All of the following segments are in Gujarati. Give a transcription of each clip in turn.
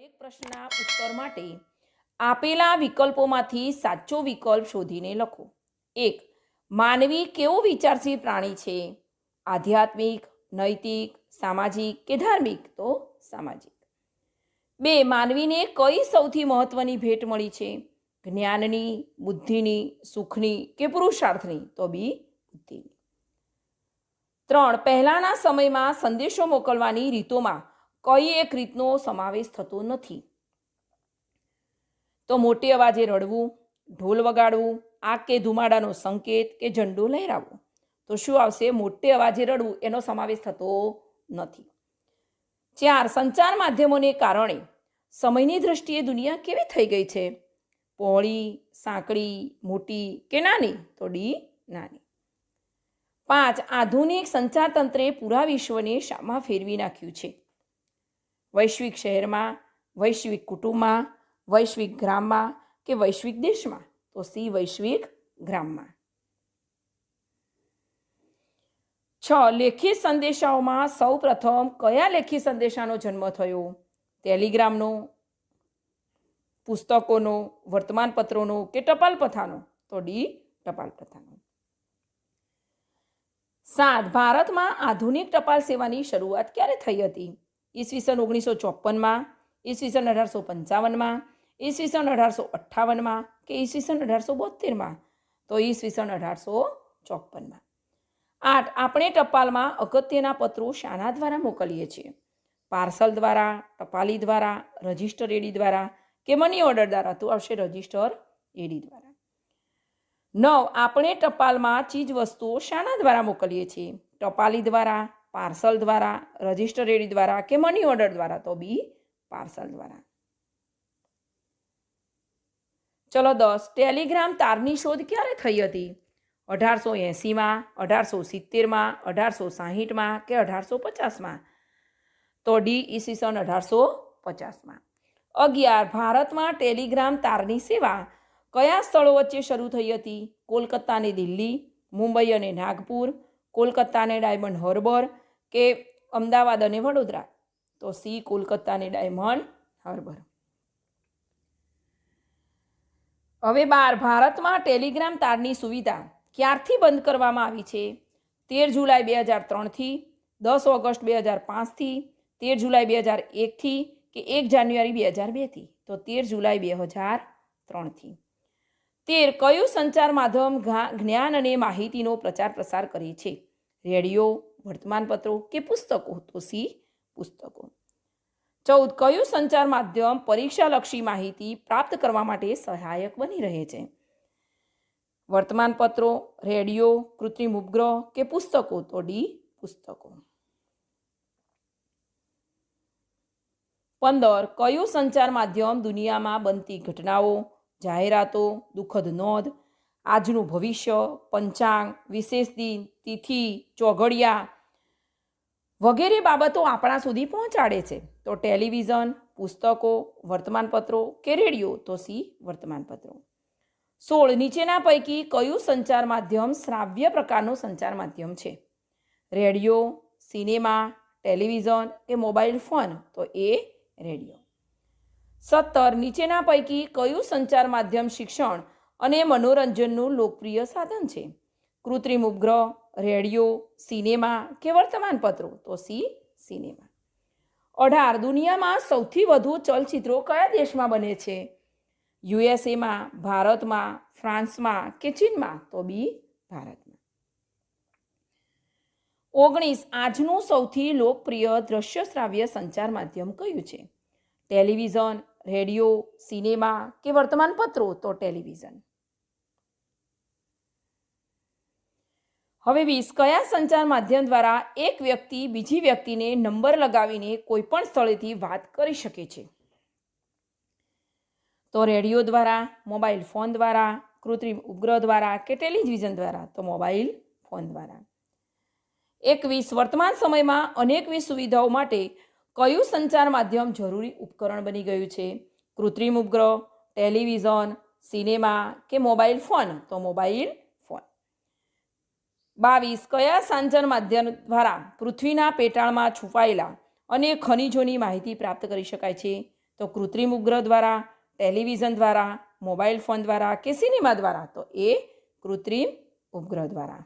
દરેક પ્રશ્નના ઉત્તર માટે આપેલા વિકલ્પોમાંથી સાચો વિકલ્પ શોધીને લખો. 1. માનવી કેવો વિચારશીલ પ્રાણી છે? આધ્યાત્મિક, નૈતિક, સામાજિક કે ધાર્મિક? તો સામાજિક. 2. માનવીને કઈ સૌથી મહત્વની ભેટ મળી છે? જ્ઞાનની, બુદ્ધિની, સુખની કે પુરુષાર્થની? તો બી બુદ્ધિની. 3. પહેલાંના સમયમાં સંદેશો મોકલવાની રીતોમાં કઈ એક રીતનો સમાવેશ થતો નથી? તો મોટે અવાજે રડવું, ઢોલ વગાડવું, આગ કે ધુમાડાનો સંકેત કે ઝંડો લહેરાવવો. તો શું આવશે? મોટે અવાજે રડવું એનો સમાવેશ થતો નથી. 4. સંચાર માધ્યમોને કારણે સમયની દ્રષ્ટિએ દુનિયા કેવી થઈ ગઈ છે? પહોળી, સાંકડી, મોટી કે નાની? તો ડી નાની. 5. આધુનિક સંચાર તંત્રે પૂરા વિશ્વને શામાં ફેરવી નાખ્યું છે? વૈશ્વિક શહેરમાં, વૈશ્વિક કુટુંબમાં, વૈશ્વિક ગ્રામમાં કે વૈશ્વિક દેશમાં? તો સી વૈશ્વિક ગ્રામમાં. 6. લેખિત સંદેશાઓમાં સૌ પ્રથમ કયા લેખિત સંદેશાનો જન્મ થયો? ટેલિગ્રામનો, પુસ્તકોનો, વર્તમાનપત્રોનો કે ટપાલ પ્રથાનો? તો ડી ટપાલ પ્રથાનો. 7. ભારતમાં આધુનિક ટપાલ સેવાની શરૂઆત ક્યારે થઈ હતી? ઈસવીસન 1954માં, ઈસવીસન 1855માં, ઈસવીસન 1858માં કે ઈસવીસન 1872માં? તો ઈસવીસન 1854માં. 8. આપણે ટપાલમાં અગત્યના પત્રો શાના દ્વારા મોકલીએ છીએ? પાર્સલ દ્વારા, ટપાલી દ્વારા, રજિસ્ટર એડી દ્વારા કે મની ઓર્ડર દ્વારા? તો આવશે રજિસ્ટર એડી દ્વારા. 9. આપણે ટપાલમાં ચીજ વસ્તુઓ શાના દ્વારા મોકલીએ છીએ? ટપાલી દ્વારા, પાર્સલ દ્વારા, રજિસ્ટર એડી દ્વારા કે મની ઓર્ડર દ્વારા? તો બી પાર્સલ દ્વારા. ચલો 10. ટેલિગ્રામ તારની શોધ ક્યારે થઈ હતી? 1880માં, 1870માં, 1860માં કે 1850માં? તો ડી ઈસવીસન 1850માં. 11. ભારતમાં ટેલિગ્રામ તારની સેવા કયા સ્થળો વચ્ચે શરૂ થઈ હતી? કોલકાતા અને દિલ્હી, મુંબઈ અને નાગપુર, કોલકાતા અને ડાયમંડ હાર્બર કે અમદાવાદ અને વડોદરા? તો સી કોલકાતા અને ડાયમંડ હાર્બર. હવે 12. ભારતમાં ટેલિગ્રામ તારની સુવિધા ક્યારથી બંધ કરવામાં આવી છે? 13 જુલાઈ 2003થી, 10 ઓગસ્ટ 2005થી, 13 જુલાઈ 2001થી કે 1 જાન્યુઆરી 2002થી? તો 13 જુલાઈ 2003થી. 13. કયું સંચાર માધ્યમ જ્ઞાન અને માહિતીનો પ્રચાર પ્રસાર કરે છે? રેડિયો, વર્તમાનપત્રો કે પુસ્તકો? તો સી પુસ્તકો. 14. કયું સંચાર માધ્યમ પરીક્ષાલક્ષી માહિતી પ્રાપ્ત કરવા માટે સહાયક બની રહે છે? વર્તમાનપત્રો, રેડિયો, કૃત્રિમ ઉપગ્રહ કે પુસ્તકો? તો ડી પુસ્તકો. 15. કયું સંચાર માધ્યમ દુનિયામાં બનતી ઘટનાઓ, જાહેરાતો, દુઃખદ નોંધ, આજનું ભવિષ્ય, પંચાંગ, વિશેષ દિન, તિથિ, ચોઘડિયા વગેરે બાબતો આપણા સુધી પહોંચાડે છે? તો ટેલિવિઝન, પુસ્તકો, વર્તમાનપત્રો કે રેડિયો? તો સી વર્તમાનપત્રો. 16. નીચેના પૈકી કયું સંચાર માધ્યમ શ્રાવ્ય પ્રકારનું સંચાર માધ્યમ છે? રેડિયો, સિનેમા, ટેલિવિઝન કે મોબાઈલ ફોન? તો એ રેડિયો. 17. નીચેના પૈકી કયું સંચાર માધ્યમ શિક્ષણ અને મનોરંજનનું લોકપ્રિય સાધન છે? કૃત્રિમ ઉપગ્રહ, રેડિયો, સિનેમા કે વર્તમાનપત્રો? તો સી સિનેમા. 18. દુનિયામાં સૌથી વધુ ચલચિત્રો કયા દેશમાં બને છે? યુએસએમાં, ભારતમાં, ફ્રાન્સમાં કે ચીનમાં? તો બી ભારતમાં. 19. આજનું સૌથી લોકપ્રિય દ્રશ્ય શ્રાવ્ય સંચાર માધ્યમ કયું છે? ટેલિવિઝન, રેડિયો, સિનેમા કે વર્તમાનપત્રો? તો ટેલિવિઝન. હવે 20. કયા સંચાર માધ્યમ દ્વારા એક વ્યક્તિ બીજી વ્યક્તિને નંબર લગાવીને કોઈ પણ સ્થળેથી વાત કરી શકે છે? તો રેડિયો દ્વારા, મોબાઈલ ફોન દ્વારા, કૃત્રિમ ઉપગ્રહ દ્વારા કે ટેલિવિઝન દ્વારા? તો મોબાઈલ ફોન દ્વારા. 21. વર્તમાન સમયમાં અનેકવિધ સુવિધાઓ માટે કયું સંચાર માધ્યમ જરૂરી ઉપકરણ બની ગયું છે? કૃત્રિમ ઉપગ્રહ, ટેલિવિઝન, સિનેમા કે મોબાઈલ ફોન? તો મોબાઈલ ફોન. 22. કયા સંચાર માધ્યમ દ્વારા પૃથ્વીના પેટાળમાં છુપાયેલા અને ખનિજોની માહિતી પ્રાપ્ત કરી શકાય છે? તો તો કૃત્રિમ ઉપગ્રહ દ્વારા, ટેલિવિઝન દ્વારા, મોબાઈલ ફોન દ્વારા કે સિનેમા દ્વારા? તો એ કૃત્રિમ ઉપગ્રહ દ્વારા.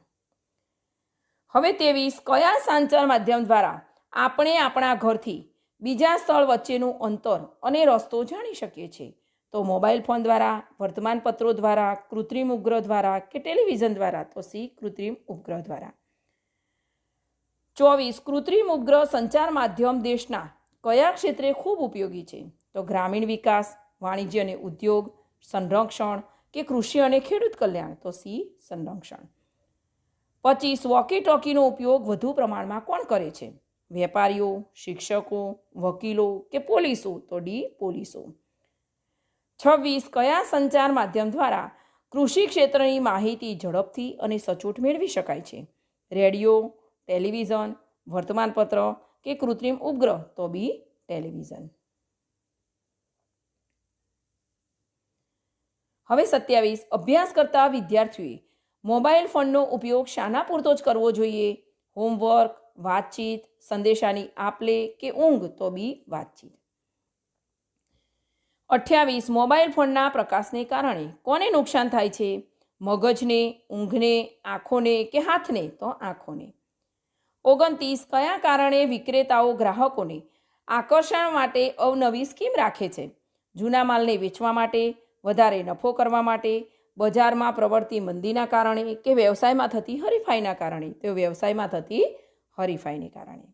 હવે 23 કયા સંચાર માધ્યમ દ્વારા આપણે આપણા ઘરથી બીજા સ્થળ વચ્ચેનું અંતર અને રસ્તો જાણી શકીએ છીએ? તો મોબાઈલ ફોન દ્વારા, વર્તમાનપત્રો દ્વારા, કૃત્રિમ ઉપગ્રહ દ્વારા કે ટેલિવિઝન દ્વારા? તો સી કૃત્રિમ ઉપગ્રહ દ્વારા. 24 કૃત્રિમ ઉપગ્રહ સંચાર માધ્યમ દેશના કયા ક્ષેત્રે ખૂબ ઉપયોગી છે? તો ગ્રામીણ વિકાસ, વાણિજ્ય અને ઉદ્યોગ, સંરક્ષણ કે કૃષિ અને ખેડૂત કલ્યાણ? તો સી સંરક્ષણ. 25 વોકી ટોકીનો ઉપયોગ વધુ પ્રમાણમાં કોણ કરે છે? વેપારીઓ, શિક્ષકો, વકીલો કે પોલીસો? તો ડી પોલીસો. 26 કયા સંચાર માધ્યમ દ્વારા કૃષિ ક્ષેત્રની માહિતી ઝડપથી અને સચોટ મેળવી શકાય છે? રેડિયો, ટેલિવિઝન, વર્તમાનપત્ર કે કૃત્રિમ ઉપગ્રહ? તો બી ટેલિવિઝન. હવે 27 અભ્યાસ કરતા વિદ્યાર્થીઓએ મોબાઈલ ફોનનો ઉપયોગ શાના પૂરતો જ કરવો જોઈએ? હોમવર્ક, વાતચીત, સંદેશાની આપ-લે કે ઊંઘ? તો બી વાતચીત. 28 મોબાઈલ ફોનના પ્રકાશને કારણે કોને નુકસાન થાય છે? મગજને, ઊંઘને, આંખોને કે હાથને? તો આંખોને. 29 કયા કારણે વિક્રેતાઓ ગ્રાહકોને આકર્ષણ માટે અવનવી સ્કીમ રાખે છે? જૂના માલને વેચવા માટે, વધારે નફો કરવા માટે, બજારમાં પ્રવર્તી મંદીના કારણે કે વ્યવસાયમાં થતી હરીફાઈના કારણે? તો વ્યવસાયમાં થતી હરીફાઈને કારણે.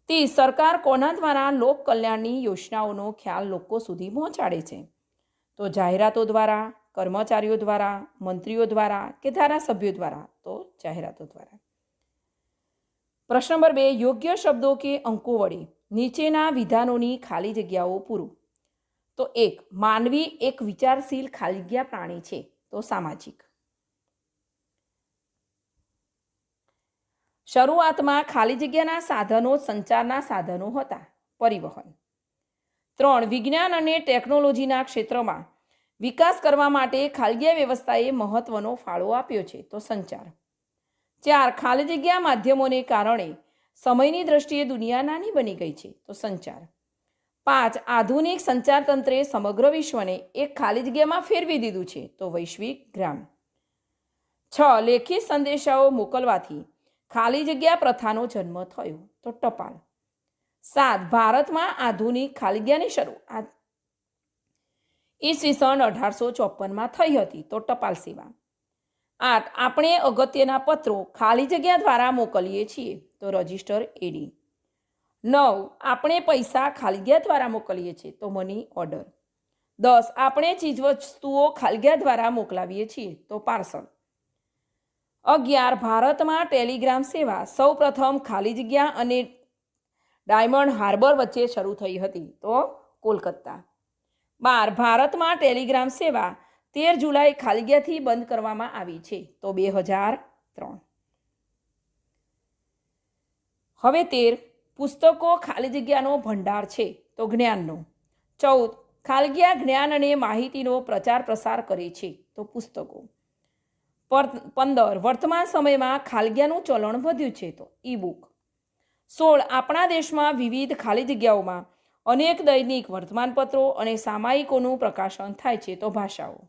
30 સરકાર કોના દ્વારા લોક કલ્યાણની યોજનાઓનો ખ્યાલ લોકો સુધી પહોંચાડે છે? તો જાહેરાતો દ્વારા, કર્મચારીઓ દ્વારા, મંત્રીઓ દ્વારા કે ધારાસભ્યો દ્વારા? તો જાહેરાતો દ્વારા. પ્રશ્ન નંબર 2 યોગ્ય શબ્દો કે અંકો વડે નીચેના વિધાનોની ખાલી જગ્યાઓ પૂરો. તો 1 માનવી એક વિચારશીલ ખાલી જગ્યા પ્રાણી છે? તો સામાજિક. શરૂઆતમાં ખાલી જગ્યાના સાધનો સંચારના સાધનો હતા? પરિવહન. 3 વિજ્ઞાન અને ટેકનોલોજીના ક્ષેત્રમાં વિકાસ કરવા માટે ખાલી જગ્યા વ્યવસ્થાએ મહત્વનો ફાળો આપ્યો છે? તો સંચાર. 4 ખાલી જગ્યા માધ્યમોને કારણે સમયની દ્રષ્ટિએ દુનિયા નાની બની ગઈ છે? તો સંચાર. 5 આધુનિક સંચાર તંત્રે સમગ્ર વિશ્વને એક ખાલી જગ્યામાં ફેરવી દીધું છે? તો વૈશ્વિક ગ્રામ. 6 લેખિત સંદેશાઓ મોકલવાથી ખાલી જગ્યા પ્રથાનો જન્મ થયો? તો ટપાલ. 7 ભારતમાં આધુનિક ખાલી જગ્યાની શરૂઆત ઈસવીસન 1854માં થઈ હતી? તો ટપાલ સેવા. 8 આપણે અગત્યના પત્રો ખાલી જગ્યા દ્વારા મોકલીએ છીએ? તો રજિસ્ટર એડી. 9 આપણે પૈસા ખાલી જગ્યા દ્વારા મોકલીએ છીએ? તો મની ઓર્ડર. 10 આપણે ચીજવસ્તુઓ ખાલી જગ્યા દ્વારા મોકલાવીએ છીએ? તો પાર્સલ. 11 ભારતમાં ટેલિગ્રામ સેવા સૌપ્રથમ ખાલી જગ્યા અને ડાયમંડ હાર્બર વચ્ચે શરૂ થઈ હતી? તો કોલકાતા. 12 ભારતમાં ટેલિગ્રામ સેવા 13 જુલાઈ ખાલી જગ્યાથી બંધ કરવામાં આવી છે? તો 2003. હવે 13 પુસ્તકો ખાલી જગ્યાનો ભંડાર છે? તો જ્ઞાનનો. 14 ખાલી જગ્યા જ્ઞાન અને માહિતીનો પ્રચાર પ્રસાર કરે છે? તો પુસ્તકો. 15 વર્તમાન સમયમાં ખાલી જગ્યાનું ચલણ વધ્યું છે? તો ઈ બુક. 16 આપણા દેશમાં વિવિધ ખાલી જગ્યાઓમાં અનેક દૈનિક વર્તમાનપત્રો અને સામાયિકોનું પ્રકાશન થાય છે? તો ભાષાઓ.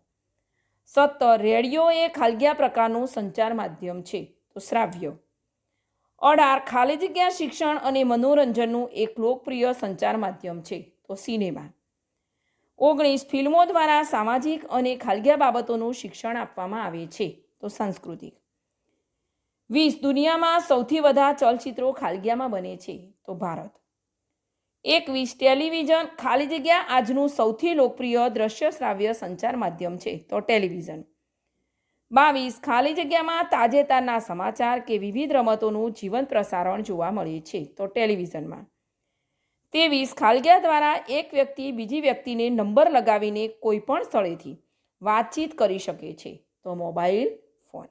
17 રેડિયો એ ખાલી જગ્યા પ્રકારનું સંચાર માધ્યમ છે? તો શ્રાવ્ય. 18 ખાલી જગ્યા શિક્ષણ અને મનોરંજનનું એક લોકપ્રિય સંચાર માધ્યમ છે? તો સિનેમા. 19 ફિલ્મો દ્વારા સામાજિક અને ખાલી જગ્યા બાબતોનું શિક્ષણ આપવામાં આવે છે? તો સાંસ્કૃતિક. 20 દુનિયામાં સૌથી વધારે ચલચિત્રો ખાલી જગ્યામાં બને છે? તો ભારત. 21 ટેલિવિઝન ખાલી જગ્યા આજનું સૌથી લોકપ્રિય દ્રશ્ય શ્રાવ્ય સંચાર માધ્યમ છે? તો ટેલિવિઝન. 22 ખાલી જગ્યામાં તાજેતરના સમાચાર કે વિવિધ રમતોનું જીવંત પ્રસારણ જોવા મળે છે? તો ટેલિવિઝનમાં. 23 ખાલી જગ્યા દ્વારા એક વ્યક્તિ બીજી વ્યક્તિને નંબર લગાવીને કોઈ પણ સ્થળેથી વાતચીત કરી શકે છે? તો મોબાઈલ ફોન.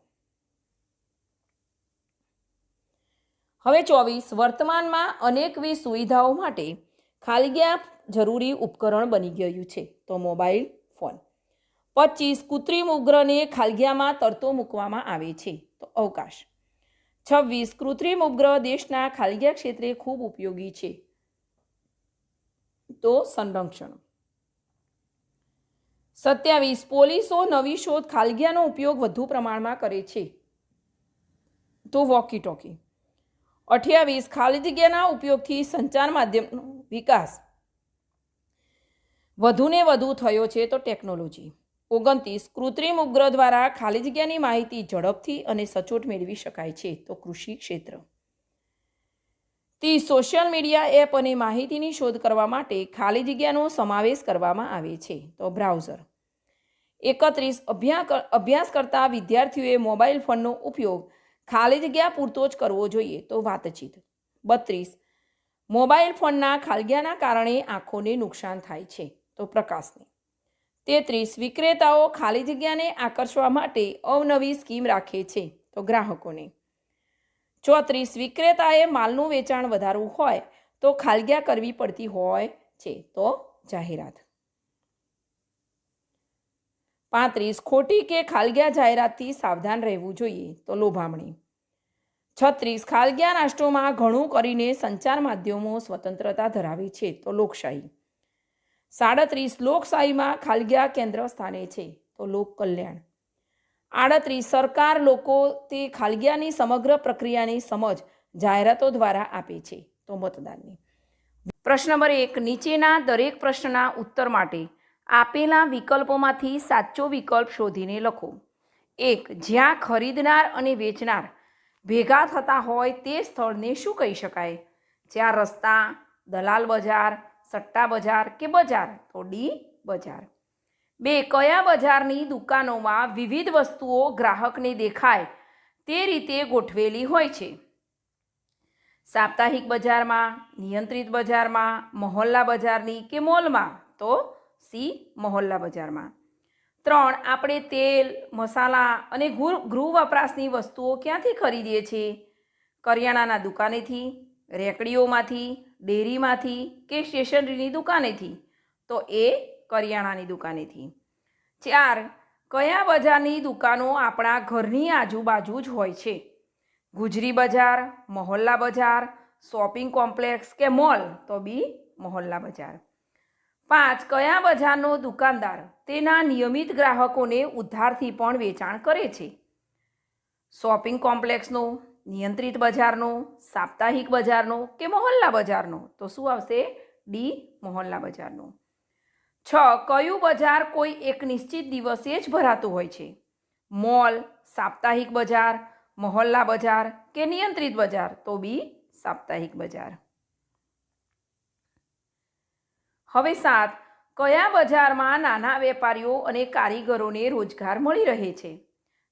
હવે 24 વર્તમાનમાં અનેકવિધ સુવિધાઓ માટે ખાલી જગ્યા જરૂરી ઉપકરણ બની ગયું છે? તો મોબાઈલ ફોન. 25 કૃત્રિમ ઉપગ્રહને ખાલી જગ્યામાં તરતો મૂકવામાં આવે છે? તો અવકાશ. 26 કૃત્રિમ ઉપગ્રહ દેશના ખાલી જગ્યા ક્ષેત્રે ખૂબ ઉપયોગી છે? તો સંરક્ષણ. 27 પોલીસો નવી શોધ ખાલગિયાનો ઉપયોગ વધુ પ્રમાણમાં કરે છે તો વોકી ટોકી. 28 ખાલી જગ્યાના ઉપયોગથી સંચાર માધ્યમનો વિકાસ વધુને વધુ થયો છે તો ટેકનોલોજી. 29 કૃત્રિમ ઉપગ્રહ દ્વારા ખાલી જગ્યાની માહિતી ઝડપથી અને સચોટ મેળવી શકાય છે તો કૃષિ ક્ષેત્ર. 30 સોશિયલ મીડિયા એપ અને માહિતીની શોધ કરવા માટે ખાલી જગ્યાનો સમાવેશ કરવામાં આવે છે તો બ્રાઉઝર. 31 અભ્યાસ કરતા વિદ્યાર્થીઓએ મોબાઈલ ફોનનો ઉપયોગ ખાલી જગ્યા પૂરતો જ કરવો જોઈએ તો વાતચીત. 32 મોબાઈલ ફોનના ખાલગિયાના કારણે આંખોને નુકસાન થાય છે તો પ્રકાશને. 33 વિક્રેતાઓ ખાલી જગ્યાને આકર્ષવા માટે અવનવી સ્કીમ રાખે છે તો ગ્રાહકોને. 34 વિક્રેતાએ માલનું વેચાણ વધારવું હોય તો ખાલગિયા કરવી પડતી હોય છે તો જાહેરાત. 35 ખોટી કે ખાલગિયા જાહેરાતથી સાવધાન રહેવું જોઈએ તો લોભામણી. 36 ખાલગિયા રાષ્ટ્રોમાં ઘણું કરીને સંચાર માધ્યમો સ્વતંત્રતા ધરાવે છે તો લોકશાહી. 37 લોકશાહીમાં ખાલગિયા કેન્દ્ર સ્થાને છે તો લોક કલ્યાણ. 38 સરકાર લોકો તે ખાલગિયાની સમગ્ર પ્રક્રિયાની સમજ જાહેરાતો દ્વારા આપે છે તો મતદાનની. પ્રશ્ન નંબર 1 નીચેના દરેક પ્રશ્નના ઉત્તર માટે આપેલા વિકલ્પોમાંથી સાચો વિકલ્પ શોધીને લખો. 1 જ્યાં ખરીદનાર અને વેચનાર ભેગા થતા હોય તે સ્થળને શું કહી શકાય? જ્યાં રસ્તા, દલાલ બજાર, સટ્ટા બજાર કે બજાર તો ડી બજાર. 2 કયા બજારની દુકાનોમાં વિવિધ વસ્તુઓ ગ્રાહકને દેખાય તે રીતે ગોઠવેલી હોય છે? સાપ્તાહિક બજારમાં, નિયંત્રિત બજારમાં, મહોલ્લા બજારની કે મોલમાં તો સી મહોલ્લા બજારમાં. 3 આપણે તેલ, મસાલા અને ગૃહ વપરાશની વસ્તુઓ ક્યાંથી ખરીદીએ છીએ? કરિયાણાના દુકાનેથી, રેકડીઓમાંથી, ડેરીમાંથી કે સ્ટેશનરીની દુકાનેથી તો એ કરિયાણાની દુકાનેથી. 4 કયા બજારની દુકાનો આપણા ઘરની આજુબાજુ જ હોય છે? ગુજરી બજાર, મહોલ્લા બજાર, શોપિંગ કોમ્પ્લેક્સ કે મોલ તો બી મહોલ્લા બજાર. 5 કયા બજારનો દુકાનદાર તેના નિયમિત ગ્રાહકોને ઉધારથી પણ વેચાણ કરે છે? શોપિંગ કોમ્પ્લેક્સનો, નિયંત્રિત બજારનો, સાપ્તાહિક બજારનો કે મહોલ્લા બજારનો તો શું આવશે? ડી મહોલ્લા બજારનો. 6 કયું બજાર કોઈ એક નિશ્ચિત દિવસે જ ભરાતું હોય છે? મોલ, સાપ્તાહિક બજાર, મહોલ્લા બજાર કે નિયંત્રિત બજાર તો બી સાપ્તાહિક બજાર. હવે 7 કયા બજારમાં નાના વેપારીઓ અને કારીગરોને રોજગાર મળી રહે છે?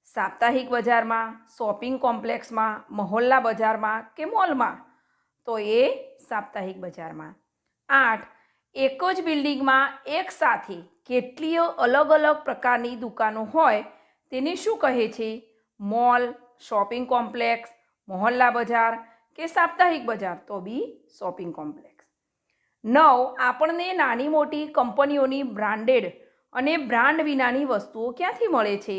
સાપ્તાહિક બજારમાં, શોપિંગ કોમ્પ્લેક્સમાં, મહોલ્લા બજારમાં કે મોલમાં તો એ સાપ્તાહિક બજારમાં. 8 એક જ બિલ્ડિંગમાં એક સાથે કેટલીય અલગ અલગ પ્રકારની દુકાનો હોય તેને શું કહે છે? મોલ, શોપિંગ કોમ્પ્લેક્સ, મહોલ્લા બજાર કે સાપ્તાહિક બજાર તો બી શોપિંગ કોમ્પ્લેક્સ. 9 આપણને નાની મોટી કંપનીઓની બ્રાન્ડેડ અને બ્રાન્ડ વિનાની વસ્તુઓ ક્યાંથી મળે છે?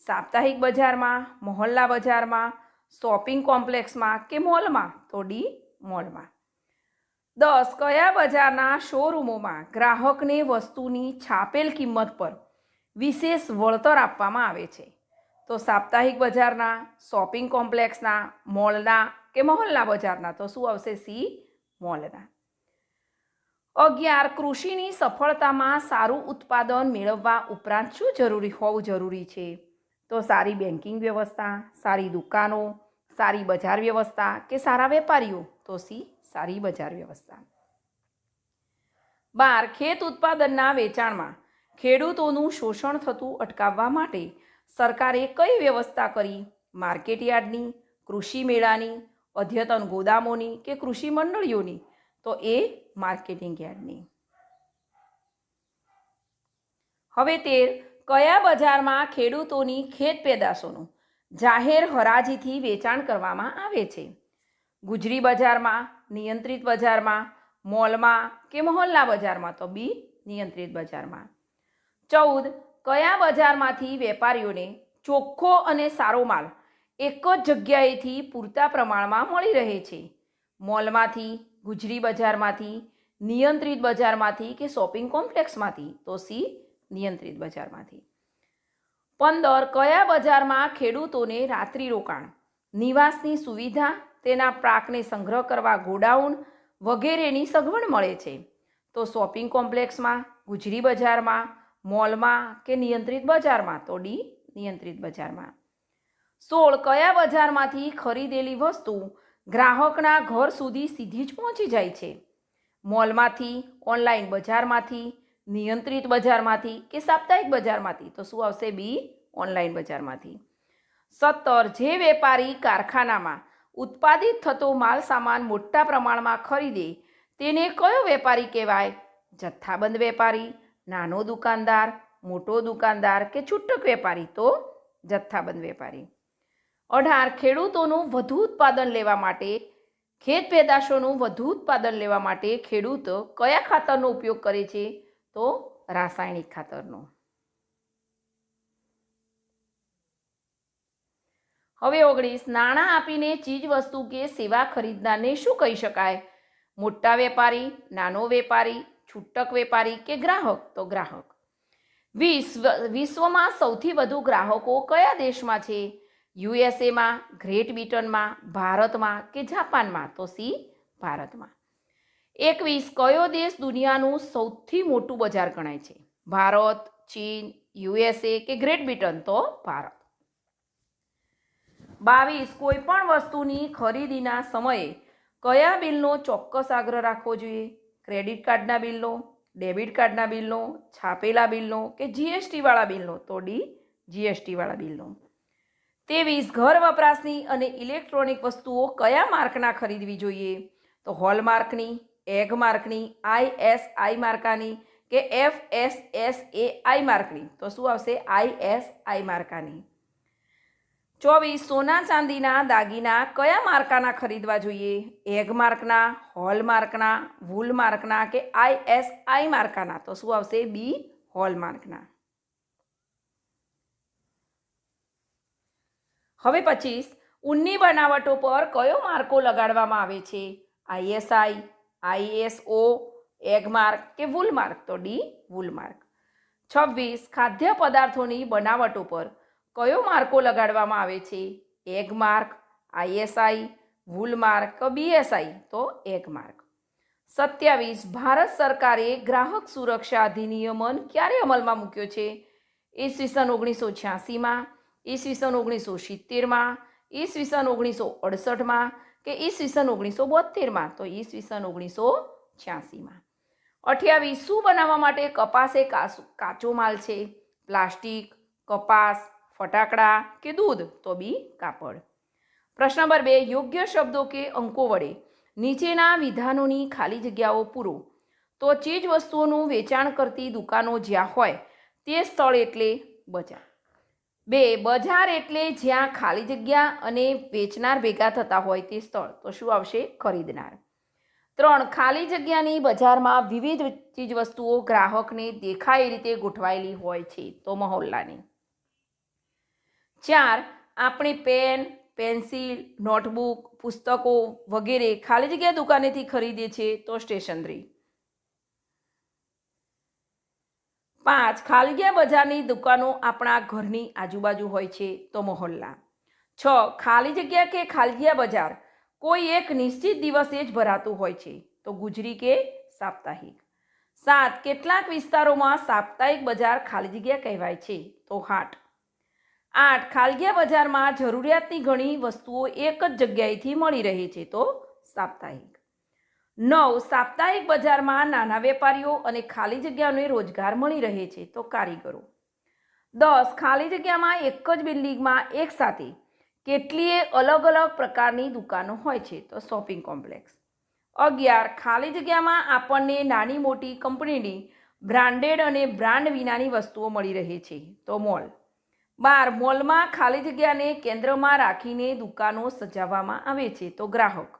સાપ્તાહિક બજારમાં, મહોલ્લા બજારમાં, શોપિંગ કોમ્પ્લેક્સમાં કે મોલમાં તો ડી મોલમાં. 10 કયા બજારના શોરૂમોમાં ગ્રાહકને વસ્તુની છાપેલ કિંમત પર વિશેષ વળતર આપવામાં આવે છે? તો સાપ્તાહિક બજારના, શોપિંગ કોમ્પ્લેક્સના, મોલના કે મહોલ્લા બજારના તો શું આવશે? સી મોલના. 11 કૃષિની સફળતામાં સારું ઉત્પાદન મેળવવા ઉપરાંત શું જરૂરી હોવું જરૂરી છે? તો સારી બેન્કિંગ વ્યવસ્થા, સારી દુકાનો, સારી બજાર વ્યવસ્થા કે સારા વેપારીઓ તો સી સારી બજાર વ્યવસ્થા. 12 ખેત ઉત્પાદનના વેચાણમાં ખેડૂતોનું શોષણ થતું અટકાવવા માટે સરકારે કઈ વ્યવસ્થા કરી? માર્કેટ યાર્ડની, કૃષિ મેળાની, અદ્યતન ગોદામોની કે કૃષિ મંડળીઓની તો એ માર્કેટિંગ યાર્ડની. હવે 13 કયા બજારમાં ખેડૂતોની ખેત પેદાશોનું જાહેર હરાજીથી વેચાણ કરવામાં આવે છે? ગુજરી બજારમાં, નિયંત્રિત બજારમાં, મોલમાં કે મહોલ્લા બજારમાં તો બી નિયંત્રિત બજારમાં. 14 કયા બજારમાંથી વેપારીઓને ચોખ્ખો અને સારો માલ એક જ જગ્યાએથી પૂરતા પ્રમાણમાં મળી રહે છે? મોલમાંથી, ગુજરી બજારમાંથી, નિયંત્રિત બજારમાંથી કે શોપિંગ કોમ્પ્લેક્સમાંથી? તો સી નિયંત્રિત બજારમાંથી. 15 કયા બજારમાં ખેડૂતોને રાત્રિ રોકાણ, નિવાસની સુવિધા, તેના પાકને સંગ્રહ કરવા ગોડાઉન વગેરેની સગવડ મળે છે? તો શોપિંગ કોમ્પ્લેક્સમાં, ગુજરી બજારમાં, મોલમાં કે નિયંત્રિત બજારમાં? તો ડી નિયંત્રિત બજારમાં. 16 કયા બજારમાંથી ખરીદેલી વસ્તુ ગ્રાહકના ઘર સુધી સીધી જ પહોંચી જાય છે? મોલમાંથી, ઓનલાઈન બજારમાંથી, નિયંત્રિત બજારમાંથી કે સાપ્તાહિક બજારમાંથી? તો શું આવશે? બી ઓનલાઈન બજારમાંથી. 17 જે વેપારી કારખાનામાં ઉત્પાદિત થતો માલ સામાન મોટા પ્રમાણમાં ખરીદે તેને કયો વેપારી કહેવાય? જથ્થાબંધ વેપારી, નાનો દુકાનદાર, મોટો દુકાનદાર કે છૂટક વેપારી? તો જથ્થાબંધ વેપારી. 18 ખેડૂતોનું વધુ ઉત્પાદન લેવા માટે, ખેત પેદાશોનું વધુ ઉત્પાદન લેવા માટે ખેડૂત કયા ખાતરનો ઉપયોગ કરે છે? તો રાસાયણિક ખાતરનો. હવે 19 નાણાં આપીને ચીજ વસ્તુ કે સેવા ખરીદનારને શું કહી શકાય? મોટા વેપારી, નાનો વેપારી, છૂટક વેપારી કે ગ્રાહક? તો ગ્રાહક. 20 વિશ્વમાં સૌથી વધુ ગ્રાહકો કયા દેશમાં છે? યુએસએમાં, ગ્રેટ બ્રિટનમાં, ભારતમાં કે જાપાનમાં? તો સી ભારતમાં. 21 કયો દેશ દુનિયાનું સૌથી મોટું બજાર ગણાય છે? ભારત, ચીન, યુએસએ કે ગ્રેટ બ્રિટન? તો ભારત. 22 કોઈ પણ વસ્તુની ખરીદીના સમયે કયા બિલનો ચોક્કસ આગ્રહ રાખવો જોઈએ? ક્રેડિટ કાર્ડના બિલનો, ડેબિટ કાર્ડના બિલનો, છાપેલા બિલનો કે જીએસટીવાળા બિલનો? તો ડી જીએસટીવાળા બિલનો. 23 ઘર વપરાશની અને ઇલેક્ટ્રોનિક વસ્તુઓ કયા માર્કના ખરીદવી જોઈએ? તો હોલમાર્કની, એગ માર્કની, ISI માર્કાની કે FSSAI માર્કની? તો શું આવશે? ISI માર્કાની. 24 સોના ચાંદીના દાગીના કયા માર્કાના ખરીદવા જોઈએ? એગ માર્કના, હોલમાર્કના, વૂલ માર્કના કે ISI માર્કાના? તો શું આવશે? બી હોલમાર્કના. હવે 25 ઊનની બનાવટો પર કયો માર્કો લગાડવામાં આવે છે? ISI, ISO, એગ માર્ક કે વૂલ માર્ક? તો ડી વૂલ માર્ક. 26 ખાદ્ય પદાર્થોની બનાવટો પર કયો માર્કો લગાડવામાં આવે છે? Egg mark, ISI, wool mark કે BSI? તો એગ માર્ક. 27 ભારત સરકારે ગ્રાહક સુરક્ષા અધિનિયમન ક્યારે અમલમાં મૂક્યો છે? ઈસવીસન 1986માં, ઈસવીસન 1970માં, ઈસવીસન 1968માં કે ઈસવીસન 1972માં? તો ઈસવીસન 1986માં. 28 શું બનાવવા માટે કપાસ એ કાચો માલ છે? પ્લાસ્ટિક, કપાસ, ફટાકડા કે દૂધ? તો બી કાપડ. પ્રશ્ન નંબર 2 યોગ્ય શબ્દો કે અંકો વડે નીચેના વિધાનોની ખાલી જગ્યાઓ પૂરો. તો ચીજ વસ્તુઓનું વેચાણ કરતી દુકાનો જ્યાં હોય તે સ્થળ એટલે બજાર. 2 બજાર એટલે જ્યાં ખાલી જગ્યા અને વેચનાર ભેગા થતા હોય તે સ્થળ. તો શું આવશે? ખરીદનાર. 3 ખાલી જગ્યાની બજારમાં વિવિધ ચીજ વસ્તુઓ ગ્રાહકને દેખાય એ રીતે ગોઠવાયેલી હોય છે. તો મહોલ્લાની. 4 આપણે પેન, પેન્સિલ, નોટબુક, પુસ્તકો વગેરે ખાલી જગ્યા દુકાનેથી ખરીદીએ છીએ? તો સ્ટેશનરી. 5 ખાલી જગ્યા બજારની દુકાનો આપણા ઘરની આજુબાજુ હોય છે? તો મહોલ્લા. 6 ખાલી જગ્યા કે ખાલી જગ્યા બજાર કોઈ એક નિશ્ચિત દિવસે જ ભરાતું હોય છે? તો ગુજરી કે સાપ્તાહિક. 7 કેટલાક વિસ્તારોમાં સાપ્તાહિક બજાર ખાલી જગ્યા કહેવાય છે? તો હાટ. 8 ખાલી જગ્યા બજારમાં જરૂરિયાતની ઘણી વસ્તુઓ એક જ જગ્યાએથી મળી રહે છે? તો સાપ્તાહિક. 9 સાપ્તાહિક બજારમાં નાના વેપારીઓ અને ખાલી જગ્યાઓને રોજગાર મળી રહે છે? તો કારીગરો. 10 ખાલી જગ્યામાં એક જ બિલ્ડિંગમાં એક સાથે કેટલીય અલગ અલગ પ્રકારની દુકાનો હોય છે? તો શોપિંગ કોમ્પ્લેક્સ. 11 ખાલી જગ્યામાં આપણને નાની મોટી કંપનીની બ્રાન્ડેડ અને બ્રાન્ડ વિનાની વસ્તુઓ મળી રહે છે? તો મોલ. 12 મોલમાં ખાલી જગ્યાને કેન્દ્રમાં રાખીને દુકાનો સજાવવામાં આવે છે? તો ગ્રાહક.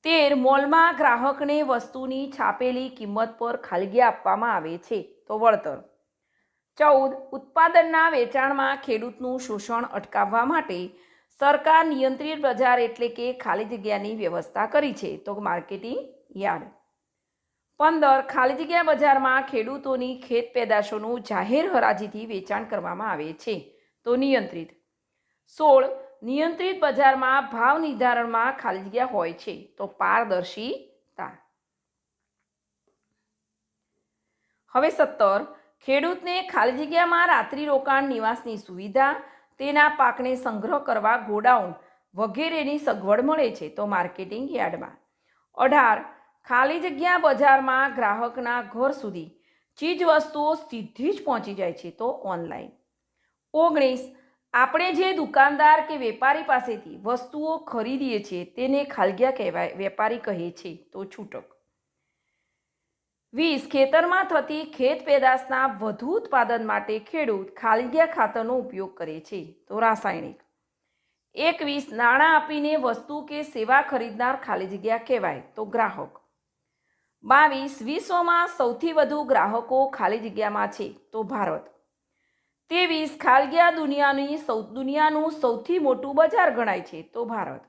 13 મોલમાં ગ્રાહકને વસ્તુની છાપેલી કિંમત પર ખાલી જગ્યા આપવામાં આવે છે? તો વળતર. 14 ઉત્પાદનના વેચાણમાં ખેડૂતનું શોષણ અટકાવવા માટે સરકાર નિયંત્રિત બજાર એટલે કે ખાલી જગ્યાની વ્યવસ્થા કરી છે? તો માર્કેટિંગ યાર્ડ. 15 ખાલી જગ્યા બજારમાં ખેડૂતોની ખેત પેદાશોનું જાહેર હરાજીથી વેચાણ કરવામાં આવે છે, તો નિયંત્રિત. 16 નિયંત્રિત બજારમાં ભાવ નિર્ધારણમાં ખાલી જગ્યા હોય છે, તો પારદર્શિતા. હવે 17 ખેડૂતને ખાલી જગ્યામાં રાત્રિ રોકાણ નિવાસની સુવિધા, તેના પાકને સંગ્રહ કરવા ગોડાઉન વગેરેની સગવડ મળે છે, તો માર્કેટિંગ યાર્ડમાં. 18 ખાલી જગ્યા બજારમાં ગ્રાહકના ઘર સુધી ચીજ વસ્તુઓ સીધી જ પહોંચી જાય છે, તો ઓનલાઈન. 19 આપણે જે દુકાનદાર કે વેપારી પાસેથી વસ્તુઓ ખરીદીએ છીએ તેને ખાલગિયા કહેવાય, વેપારી કહે છે, તો છૂટક. 20 ખેતરમાં થતી ખેત પેદાશના વધુ ઉત્પાદન માટે ખેડૂત ખાલગિયા ખાતરનો ઉપયોગ કરે છે, તો રાસાયણિક. 21 નાણાં આપીને વસ્તુ કે સેવા ખરીદનાર ખાલી જગ્યા કહેવાય, તો ગ્રાહક. 22 વિશ્વમાં સૌથી વધુ ગ્રાહકો ખાલી જગ્યામાં છે, તો ભારત. 23 ખાલગિયા દુનિયાનું સૌથી મોટું બજાર ગણાય છે, તો ભારત.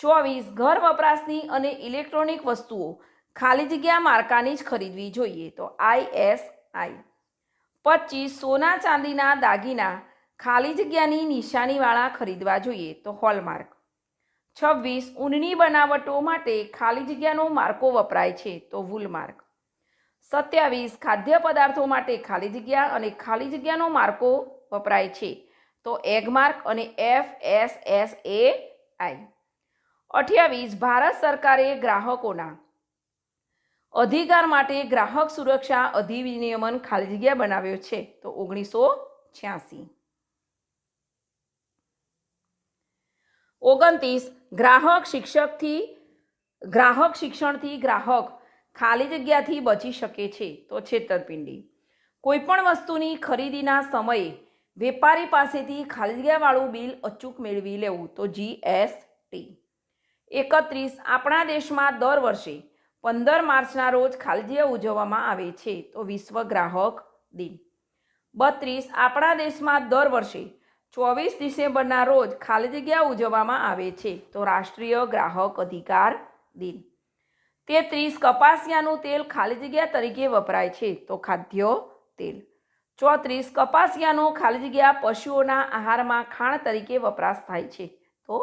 24 ઘર વપરાશની અને ઇલેક્ટ્રોનિક વસ્તુઓ ખાલી જગ્યા માર્કાની જ ખરીદવી જોઈએ, તો ISI. 25 સોના ચાંદીના દાગીના ખાલી જગ્યાની નિશાનીવાળા ખરીદવા જોઈએ, તો હોલમાર્ક. 26 ઊનની બનાવટો માટે ખાલી જગ્યાનો માર્કો વપરાય છે, તો વૂલમાર્ક. 27 ખાદ્ય પદાર્થો માટે ખાલી જગ્યા અને ખાલી જગ્યાનો માર્કો વપરાય છે, તો એગમાર્ક અને FSSAI. 28 ભારત સરકારે ગ્રાહકોના અધિકાર માટે ગ્રાહક સુરક્ષા અધિનિયમન ખાલી જગ્યા બનાવ્યો છે, તો 1986. 29 ગ્રાહક શિક્ષણથી ગ્રાહક ખાલી જગ્યાથી બચી શકે છે, તો છેતરપિંડી. કોઈપણ વસ્તુની ખરીદીના સમયે વેપારી પાસેથી ખાલી જગ્યાવાળું બિલ અચૂક મેળવી લેવું, તો GST. 31 આપણા દેશમાં દર વર્ષે 15 માર્ચના રોજ ખાલી જગ્યા ઉજવવામાં આવે છે, તો વિશ્વ ગ્રાહક દિન. 32 આપણા દેશમાં દર વર્ષે 24 ડિસેમ્બરના રોજ ખાલી જગ્યા ઉજવવામાં આવે છે, તો રાષ્ટ્રીય ગ્રાહક અધિકાર દિન. 33 કપાસિયાનું તેલ ખાલી જગ્યા તરીકે વપરાય છે, તો ખાદ્ય તેલ. 34 કપાસિયાનો ખાલી જગ્યા પશુઓના આહારમાં ખાણ તરીકે વપરાશ થાય છે, તો